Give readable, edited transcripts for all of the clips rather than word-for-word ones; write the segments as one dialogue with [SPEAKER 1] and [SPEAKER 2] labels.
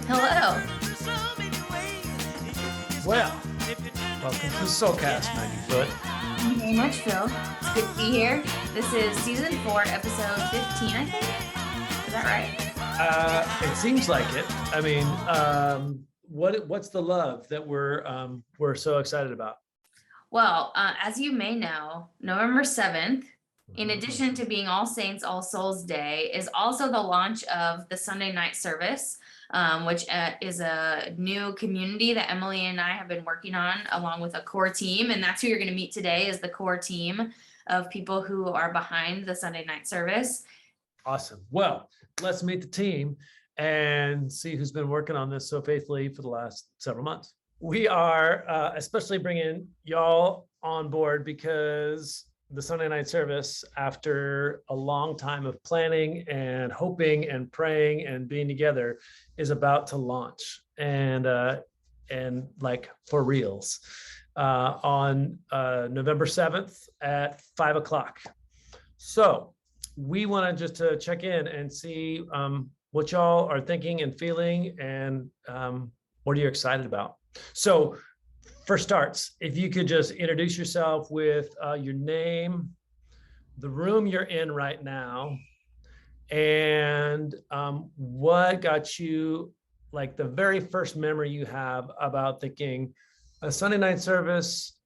[SPEAKER 1] Hello.
[SPEAKER 2] Well, welcome to Soulcast, Maggie Foot.
[SPEAKER 1] Thank you very much, Phil. It's good to be here. This is season 4, episode 15, I think. Is that right?
[SPEAKER 2] It seems like it. I mean, what's the love that we're so excited about?
[SPEAKER 1] Well, as you may know, November 7th, in addition to being All Saints, All Souls Day, is also the launch of the Sunday night service, which is a new community that Emily and I have been working on along with a core team. And that's who you're going to meet today, is the core team of people who are behind the Sunday night service.
[SPEAKER 2] Awesome. Well, let's meet the team and see who's been working on this so faithfully for the last several months. We are especially bringing y'all on board because the Sunday night service, after a long time of planning and hoping and praying and being together, is about to launch and like for reals on November 7th at 5:00. So we want to just check in and see what y'all are thinking and feeling, and what are you excited about? So for starts, if you could just introduce yourself with your name, the room you're in right now, and what got you, like the very first memory you have about thinking a Sunday night service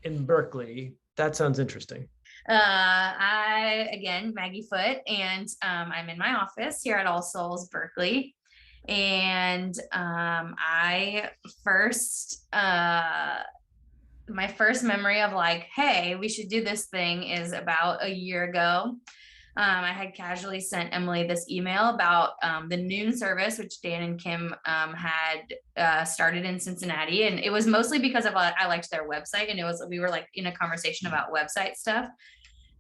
[SPEAKER 2] in Berkeley. That sounds interesting.
[SPEAKER 1] Again, Maggie Foot, and I'm in my office here at All Souls Berkeley. And my first memory of like, hey, we should do this thing is about a year ago. I had casually sent Emily this email about the noon service, which Dan and Kim had started in Cincinnati. And it was mostly because of I liked their website, and we were like in a conversation about website stuff.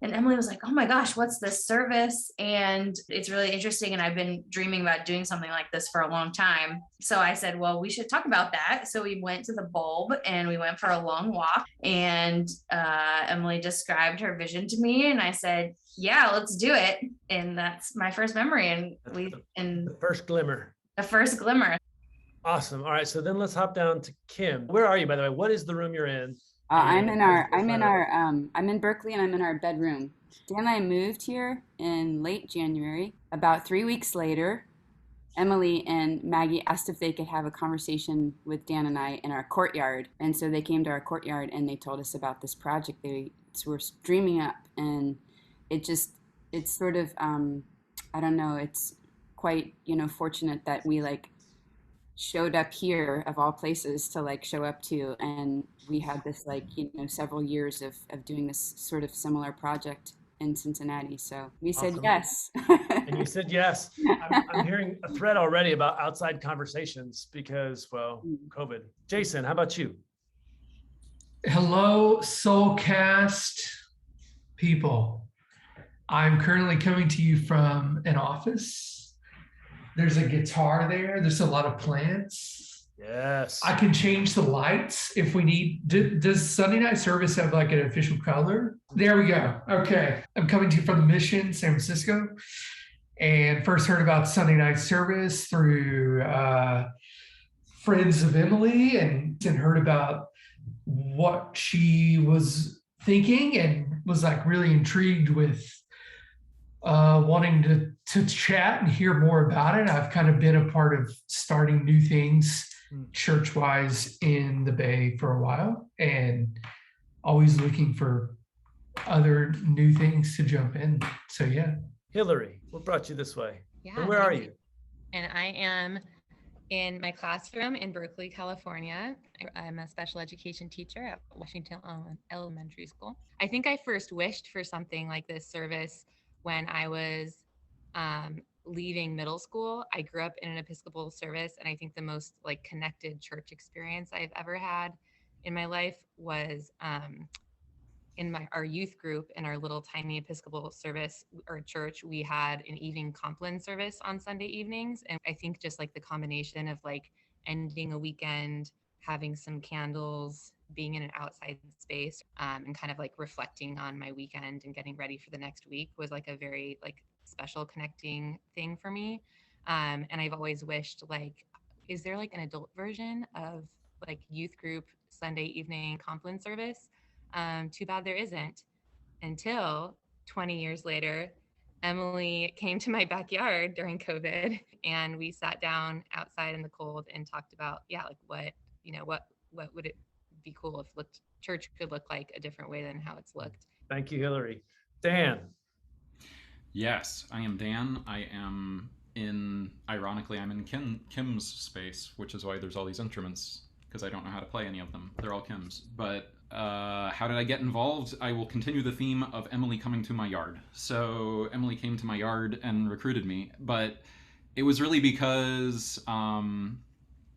[SPEAKER 1] And Emily was like, oh my gosh, what's this service? And it's really interesting. And I've been dreaming about doing something like this for a long time. So I said, well, we should talk about that. So we went to the Bulb and we went for a long walk, and Emily described her vision to me. And I said, yeah, let's do it. And that's my first memory. And
[SPEAKER 2] the first glimmer.
[SPEAKER 1] The first glimmer.
[SPEAKER 2] Awesome. All right. So then let's hop down to Kim. Where are you, by the way? What is the room you're in?
[SPEAKER 3] I'm in Berkeley, and I'm in our bedroom. Dan and I moved here in late January. About 3 weeks later, Emily and Maggie asked if they could have a conversation with Dan and I in our courtyard. And so they came to our courtyard and they told us about this project they were dreaming up. And it's sort of, I don't know, it's quite, fortunate that we showed up here of all places to show up to, and we had this several years of doing this sort of similar project in Cincinnati. So we said yes.
[SPEAKER 2] And you said yes. I'm hearing a thread already about outside conversations because, well, COVID. Jason, how about you?
[SPEAKER 4] Hello, Soulcast people. I'm currently coming to you from an office. There's a guitar there. There's a lot of plants.
[SPEAKER 2] Yes.
[SPEAKER 4] I can change the lights if we need. Does Sunday night service have like an official color? There we go. Okay. I'm coming to you from the Mission, San Francisco, and first heard about Sunday night service through friends of Emily, and heard about what she was thinking and was really intrigued with wanting to chat and hear more about it. I've kind of been a part of starting new things church-wise in the Bay for a while, and always looking for other new things to jump in. So yeah.
[SPEAKER 2] Hillary, what brought you this way?
[SPEAKER 5] Yeah.
[SPEAKER 2] And where are you?
[SPEAKER 5] And I am in my classroom in Berkeley, California. I'm a special education teacher at Washington Elementary School. I think I first wished for something like this service when I was leaving middle school. I grew up in an Episcopal service, and I think the most connected church experience I've ever had in my life was in our youth group in our little tiny Episcopal service or church. We had an evening compline service on Sunday evenings, and I think just the combination of ending a weekend, having some candles, being in an outside space, and kind of reflecting on my weekend and getting ready for the next week was a very special connecting thing for me. And I've always wished, like, is there like an adult version of like youth group Sunday evening compline service? Too bad there isn't, until 20 years later, Emily came to my backyard during COVID, and we sat down outside in the cold and talked about, yeah, like what would it be cool if church could look like a different way than how it's looked.
[SPEAKER 2] Thank you, Hillary. Dan.
[SPEAKER 6] Yes, I am Dan. Ironically, I'm in Kim's space, which is why there's all these instruments, because I don't know how to play any of them. They're all Kim's. But how did I get involved? I will continue the theme of Emily coming to my yard. So Emily came to my yard and recruited me, but it was really because,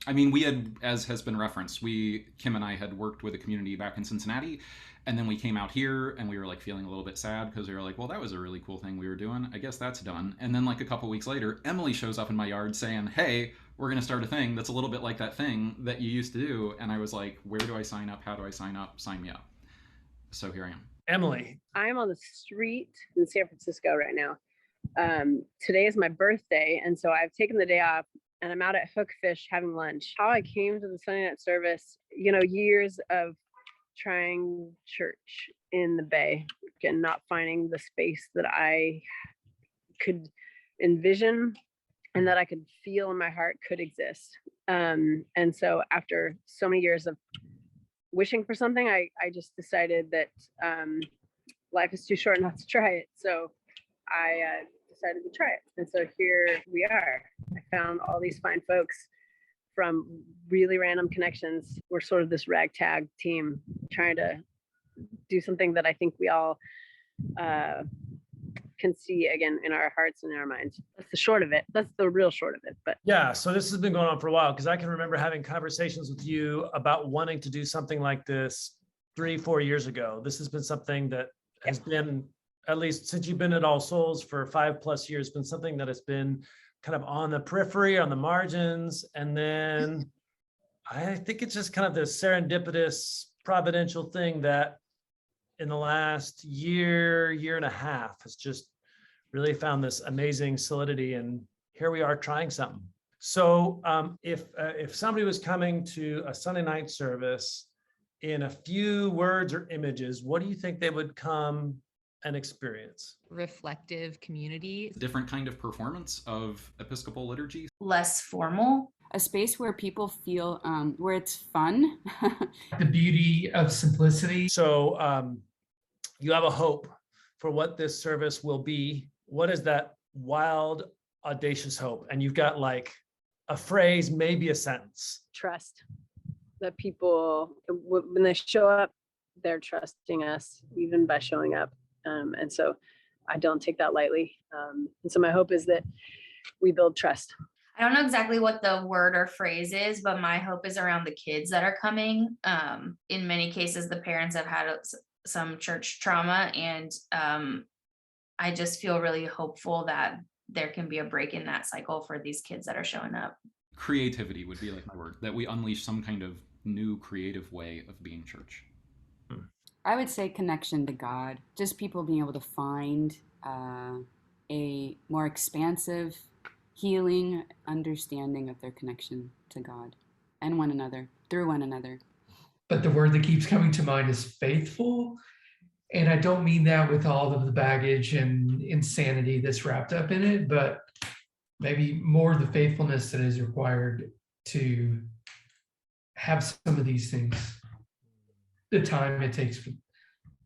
[SPEAKER 6] we had, as has been referenced, Kim and I had worked with a community back in Cincinnati, and then we came out here and we were like feeling a little bit sad because we were like, well, that was a really cool thing we were doing. I guess that's done. And then like a couple weeks later, Emily shows up in my yard saying, hey, we're going to start a thing that's a little bit like that thing that you used to do. And I was like, where do I sign up? How do I sign up? Sign me up. So here I am.
[SPEAKER 2] Emily.
[SPEAKER 7] I'm on the street in San Francisco right now. Today is my birthday, and so I've taken the day off and I'm out at Hookfish having lunch. How I came to the Sunday night service, years of trying church in the Bay and not finding the space that I could envision and that I could feel in my heart could exist. And so after so many years of wishing for something, I just decided that life is too short not to try it. So I decided to try it. And so here we are. I found all these fine folks from really random connections. We're sort of this ragtag team trying to do something that I think we all can see again in our hearts and in our minds. That's the short of it. That's the real short of it. But
[SPEAKER 2] yeah, so this has been going on for a while, because I can remember having conversations with you about wanting to do something like this 3-4 years ago. This has been something that has been, at least since you've been at All Souls for 5+ years, been something that has been kind of on the periphery, on the margins. And then I think it's just kind of this serendipitous, providential thing that in the last year and a half has just really found this amazing solidity. And here we are trying something. So if somebody was coming to a Sunday night service, in a few words or images, what do you think they would come and experience?
[SPEAKER 5] Reflective community.
[SPEAKER 6] Different kind of performance of Episcopal liturgy.
[SPEAKER 1] Less formal.
[SPEAKER 3] A space where people feel where it's fun.
[SPEAKER 4] The beauty of simplicity.
[SPEAKER 2] So you have a hope for what this service will be. What is that wild, audacious hope? And you've got like a phrase, maybe a sentence.
[SPEAKER 7] trust that people, when they show up, they're trusting us even by showing up. And so I don't take that lightly. And so my hope is that we build trust.
[SPEAKER 1] I don't know exactly what the word or phrase is, but my hope is around the kids that are coming. In many cases, the parents have had some church trauma, and I just feel really hopeful that there can be a break in that cycle for these kids that are showing up.
[SPEAKER 6] Creativity would be like my word, that we unleash some kind of new creative way of being church.
[SPEAKER 3] I would say connection to God, just people being able to find a more expansive, healing understanding of their connection to God and one another, through one another.
[SPEAKER 4] But the word that keeps coming to mind is faithful. And I don't mean that with all of the baggage and insanity that's wrapped up in it, but maybe more the faithfulness that is required to have some of these things, the time it takes for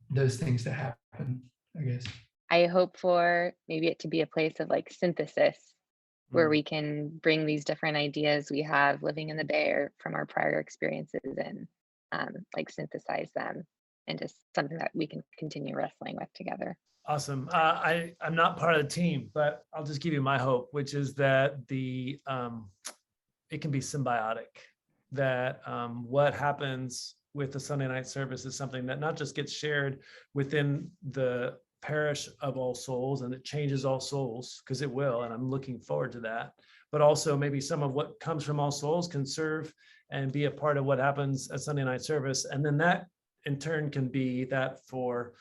[SPEAKER 4] those things to happen, I guess.
[SPEAKER 8] I hope for maybe it to be a place of like synthesis where we can bring these different ideas we have living in the Bay or from our prior experiences and like synthesize them into something that we can continue wrestling with together.
[SPEAKER 2] Awesome. I'm not part of the team, but I'll just give you my hope, which is that it can be symbiotic, that what happens with the Sunday night service is something that not just gets shared within the parish of All Souls and it changes All Souls, because it will, and I'm looking forward to that, but also maybe some of what comes from All Souls can serve and be a part of what happens at Sunday night service. And then that in turn can be that for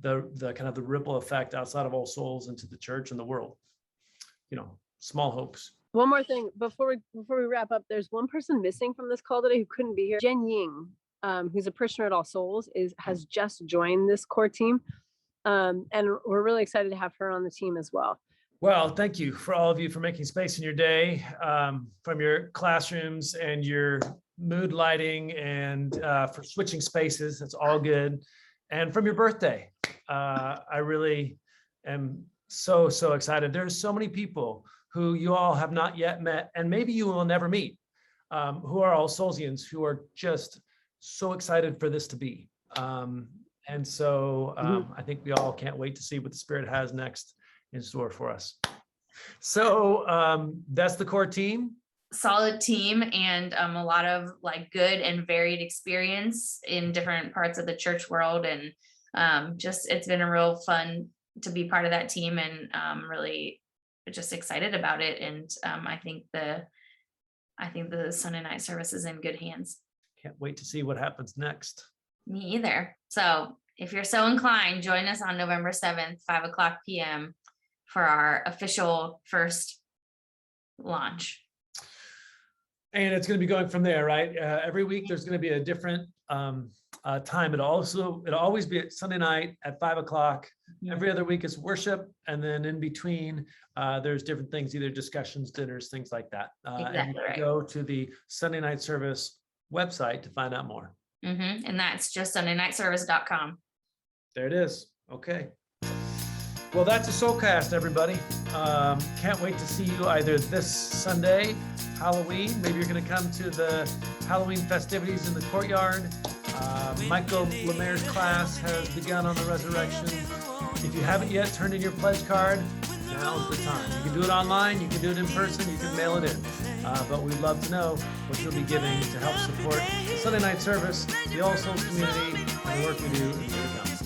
[SPEAKER 2] the kind of the ripple effect outside of All Souls into the church and the world. Small hopes.
[SPEAKER 7] One more thing before we wrap up, there's one person missing from this call today who couldn't be here. Jen Ying, who's a parishioner at All Souls, has just joined this core team. And we're really excited to have her on the team as well.
[SPEAKER 2] Well, thank you for all of you for making space in your day, from your classrooms and your mood lighting, and for switching spaces. That's all good. And from your birthday. I really am so excited. There's so many people who you all have not yet met, and maybe you will never meet, who are All Soulsians, who are just so excited for this to be. And so I think we all can't wait to see what the Spirit has next in store for us. So that's the core team.
[SPEAKER 1] Solid team, and a lot of like good and varied experience in different parts of the church world. And it's been a real fun to be part of that team, and really just excited about it. And I think the Sunday night service is in good hands.
[SPEAKER 2] Can't wait to see what happens next.
[SPEAKER 1] Me either. So if you're so inclined, join us on November 7th, 5:00 p.m. for our official first launch.
[SPEAKER 2] And it's going to be going from there, right? Every week there's going to be a different time. It'll always be at Sunday night at 5:00. Every other week is worship, and then in between there's different things, either discussions, dinners, things like that.
[SPEAKER 1] Exactly
[SPEAKER 2] and you can
[SPEAKER 1] right.
[SPEAKER 2] go to the Sunday Night Service website to find out more.
[SPEAKER 1] And that's just sundaynightservice.com.
[SPEAKER 2] There it is. Okay. Well, that's a Soulcast, everybody. Can't wait to see you either this Sunday, Halloween. Maybe you're going to come to the Halloween festivities in the courtyard. Michael Lemaire's class has begun on the resurrection. If you haven't yet turned in your pledge card, now's the time. You can do it online, you can do it in person, you can mail it in. But we'd love to know what you'll be giving to help support the Sunday night service, the All Souls community, and the work we do in the come.